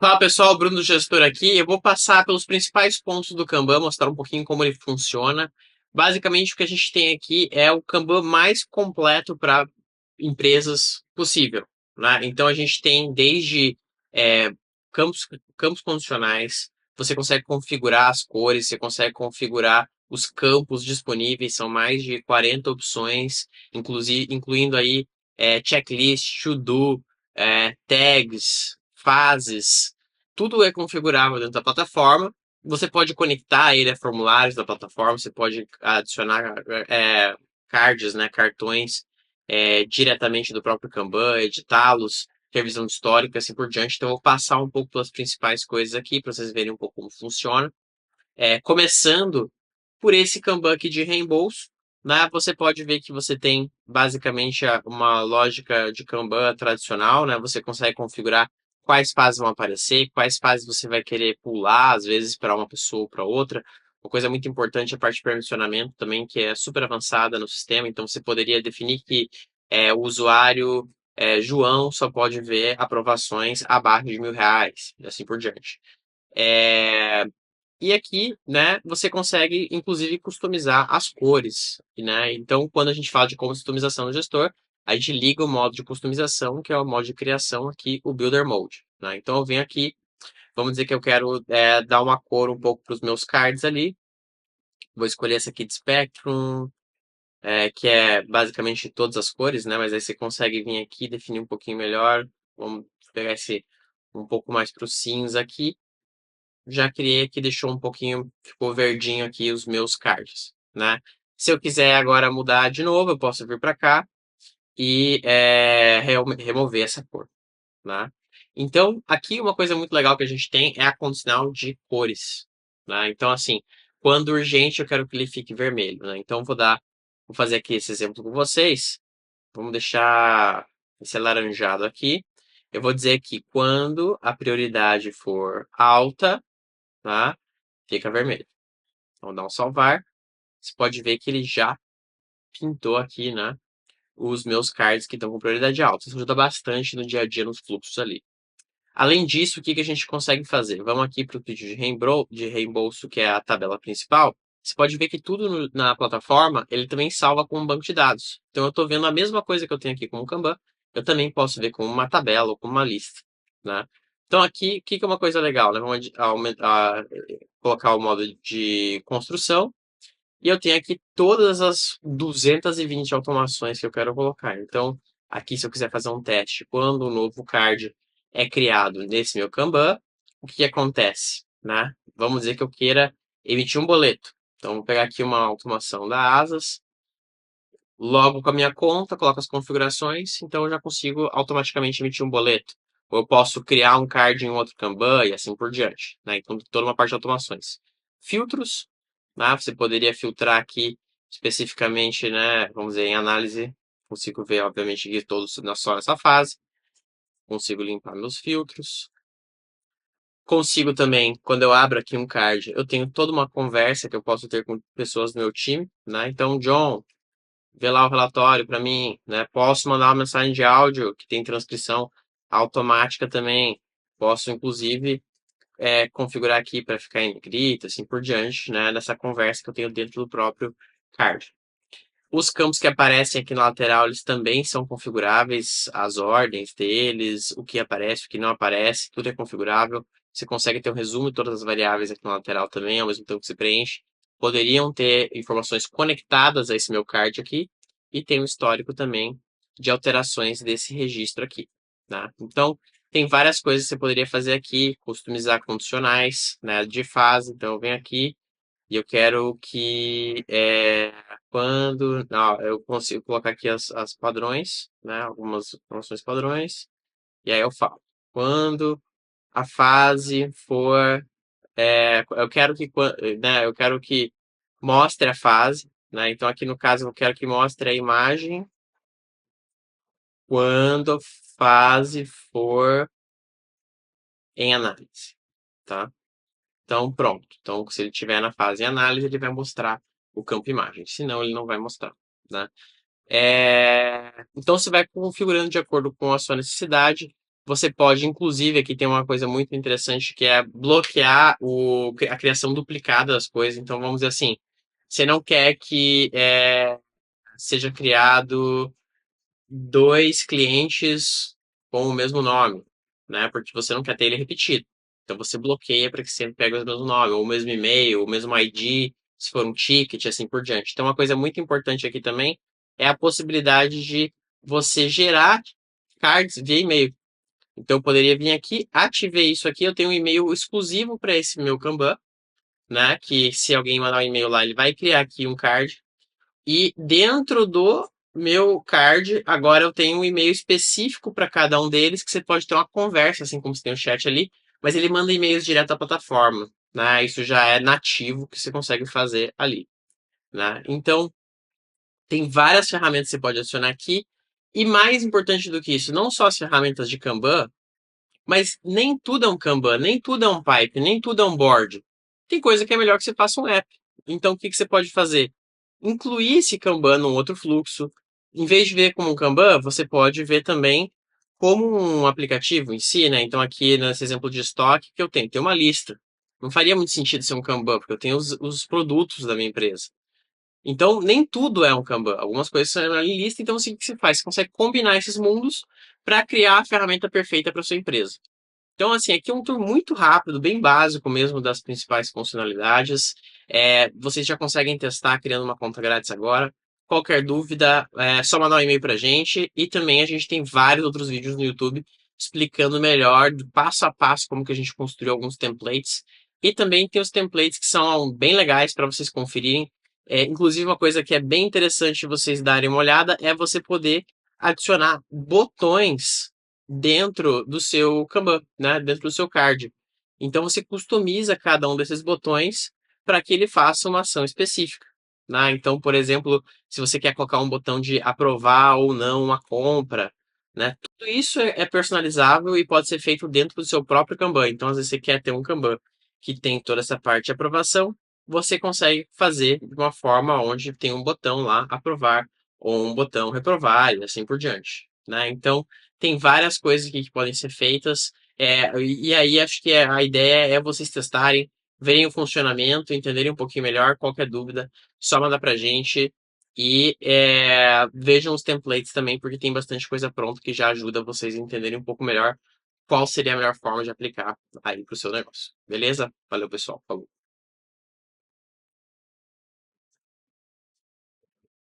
Fala pessoal, Bruno do Gestor aqui. Eu vou passar pelos principais pontos do Kanban, mostrar um pouquinho como ele funciona. Basicamente, o que a gente tem aqui é o Kanban mais completo para empresas possível, né? Então, a gente tem desde é, campos, campos condicionais, você consegue configurar as cores, você consegue configurar os campos disponíveis, são mais de 40 opções, incluindo aí checklist, to-do, tags, fases, tudo é configurável dentro da plataforma. Você pode conectar ele a formulários da plataforma, você pode adicionar cards, né, cartões diretamente do próprio Kanban, editá-los, revisão histórica, assim por diante. Então, eu vou passar um pouco pelas principais coisas aqui para vocês verem um pouco como funciona. Começando por esse Kanban aqui de reembolso, né? Você pode ver que você tem basicamente uma lógica de Kanban tradicional, né? Você consegue configurar quais fases vão aparecer, quais fases você vai querer pular, às vezes para uma pessoa ou para outra. Uma coisa muito importante é a parte de permissionamento também, que é super avançada no sistema. Então você poderia definir que o usuário João só pode ver aprovações abaixo de R$ 1.000, e assim por diante. É, e aqui, né, você consegue, inclusive, customizar as cores, né? Então, quando a gente fala de customização no gestor, a gente liga o modo de customização, que é o modo de criação aqui, o Builder Mode, né? Então, eu venho aqui, vamos dizer que eu quero dar uma cor um pouco para os meus cards ali. Vou escolher essa aqui de Spectrum, que é basicamente todas as cores, né? Mas aí você consegue vir aqui e definir um pouquinho melhor. Vamos pegar esse um pouco mais para o cinza aqui. Já criei aqui, deixou um pouquinho, ficou verdinho aqui os meus cards, né? Se eu quiser agora mudar de novo, eu posso vir para cá e remover essa cor, né? Então, aqui uma coisa muito legal que a gente tem é a condicional de cores, né? Então, assim, quando urgente eu quero que ele fique vermelho, né? Então, vou fazer aqui esse exemplo com vocês. Vamos deixar esse alaranjado aqui. Eu vou dizer que quando a prioridade for alta, tá? Fica vermelho. Então dá um salvar. Você pode ver que ele já pintou aqui, né? Os meus cards que estão com prioridade alta. Isso ajuda bastante no dia a dia, nos fluxos ali. Além disso, o que que a gente consegue fazer? Vamos aqui para o pedido de reembolso, que é a tabela principal. Você pode ver que tudo na plataforma, ele também salva com um banco de dados. Então, eu estou vendo a mesma coisa que eu tenho aqui com o Kanban, eu também posso ver como uma tabela ou como uma lista, né? Então, aqui, o que que é uma coisa legal, né? Vamos colocar o modo de construção. E eu tenho aqui todas as 220 automações que eu quero colocar. Então, aqui, se eu quiser fazer um teste, quando o novo card é criado nesse meu Kanban, o que acontece, né? Vamos dizer que eu queira emitir um boleto. Então, vou pegar aqui uma automação da Asas, logo com a minha conta, coloco as configurações, então eu já consigo automaticamente emitir um boleto. Ou eu posso criar um card em outro Kanban e assim por diante, né? Então, toda uma parte de automações. Filtros, né? Você poderia filtrar aqui especificamente, né? Vamos dizer, em análise, consigo ver, obviamente, aqui todos só nessa fase. Consigo limpar meus filtros. Consigo também, quando eu abro aqui um card, eu tenho toda uma conversa que eu posso ter com pessoas do meu time, né? Então, John, vê lá o relatório para mim, né? Posso mandar uma mensagem de áudio que tem transcrição automática também. Posso, inclusive, configurar aqui para ficar em negrito, assim por diante, né? Dessa conversa que eu tenho dentro do próprio card. Os campos que aparecem aqui na lateral, eles também são configuráveis, as ordens deles, o que aparece, o que não aparece, tudo é configurável. Você consegue ter um resumo de todas as variáveis aqui na lateral também, ao mesmo tempo que se preenche. Poderiam ter informações conectadas a esse meu card aqui, e tem um histórico também de alterações desse registro aqui, tá? Então, tem várias coisas que você poderia fazer aqui, customizar condicionais, né, de fase. Então, eu venho aqui, e eu quero que quando. Não, eu consigo colocar aqui as padrões, né? Algumas informações padrões. E aí eu falo. Quando a fase for. Eu quero que, né, eu quero que mostre a fase, né? Então aqui no caso eu quero que mostre a imagem quando a fase for em análise, tá? Então, pronto. Então, se ele estiver na fase em análise, ele vai mostrar o campo imagem. Senão, ele não vai mostrar, né? Então, você vai configurando de acordo com a sua necessidade. você pode, inclusive, aqui tem uma coisa muito interessante que é bloquear a criação duplicada das coisas. Então, vamos dizer assim, você não quer que seja criado dois clientes com o mesmo nome, né? Porque você não quer ter ele repetido. Então você bloqueia para que sempre pegue o mesmo nome, ou o mesmo e-mail, o mesmo ID, se for um ticket, assim por diante. Então uma coisa muito importante aqui também é a possibilidade de você gerar cards via e-mail. Então eu poderia vir aqui, ativei isso aqui, eu tenho um e-mail exclusivo para esse meu Kanban, né? Que se alguém mandar um e-mail lá, ele vai criar aqui um card e dentro do meu card, agora eu tenho um e-mail específico para cada um deles, que você pode ter uma conversa, assim como você tem o chat ali, mas ele manda e-mails direto à plataforma, né? Isso já é nativo que você consegue fazer ali, né? Então, tem várias ferramentas que você pode adicionar aqui. E mais importante do que isso, não só as ferramentas de Kanban, mas nem tudo é um Kanban, nem tudo é um pipe, nem tudo é um board. Tem coisa que é melhor que você faça um app. Então, o que você pode fazer? Incluir esse Kanban num outro fluxo. Em vez de ver como um Kanban, você pode ver também como um aplicativo em si, né? Então, aqui nesse exemplo de estoque que eu tenho, tem uma lista. Não faria muito sentido ser um Kanban, porque eu tenho os produtos da minha empresa. Então, nem tudo é um Kanban. Algumas coisas são em lista, então assim, o que você faz? Você consegue combinar esses mundos para criar a ferramenta perfeita para sua empresa. Então, assim, aqui é um tour muito rápido, bem básico mesmo das principais funcionalidades. Vocês já conseguem testar criando uma conta grátis agora. Qualquer dúvida, é só mandar um e-mail pra gente. E também a gente tem vários outros vídeos no YouTube explicando melhor, do passo a passo, como que a gente construiu alguns templates. E também tem os templates que são bem legais para vocês conferirem. Inclusive, uma coisa que é bem interessante vocês darem uma olhada é você poder adicionar botões dentro do seu Kanban, né? Dentro do seu card. Então você customiza cada um desses botões para que ele faça uma ação específica, né? Então, por exemplo, se você quer colocar um botão de aprovar ou não uma compra, né? Tudo isso é personalizável e pode ser feito dentro do seu próprio Kanban. Então, às vezes você quer ter um Kanban que tem toda essa parte de aprovação, você consegue fazer de uma forma onde tem um botão lá aprovar ou um botão reprovar e assim por diante, né? Então tem várias coisas aqui que podem ser feitas. E aí acho que a ideia é vocês testarem, verem o funcionamento, entenderem um pouquinho melhor. Qualquer dúvida, só mandar pra gente. E vejam os templates também, porque tem bastante coisa pronta que já ajuda vocês a entenderem um pouco melhor qual seria a melhor forma de aplicar aí pro seu negócio. Beleza? Valeu, pessoal. Falou.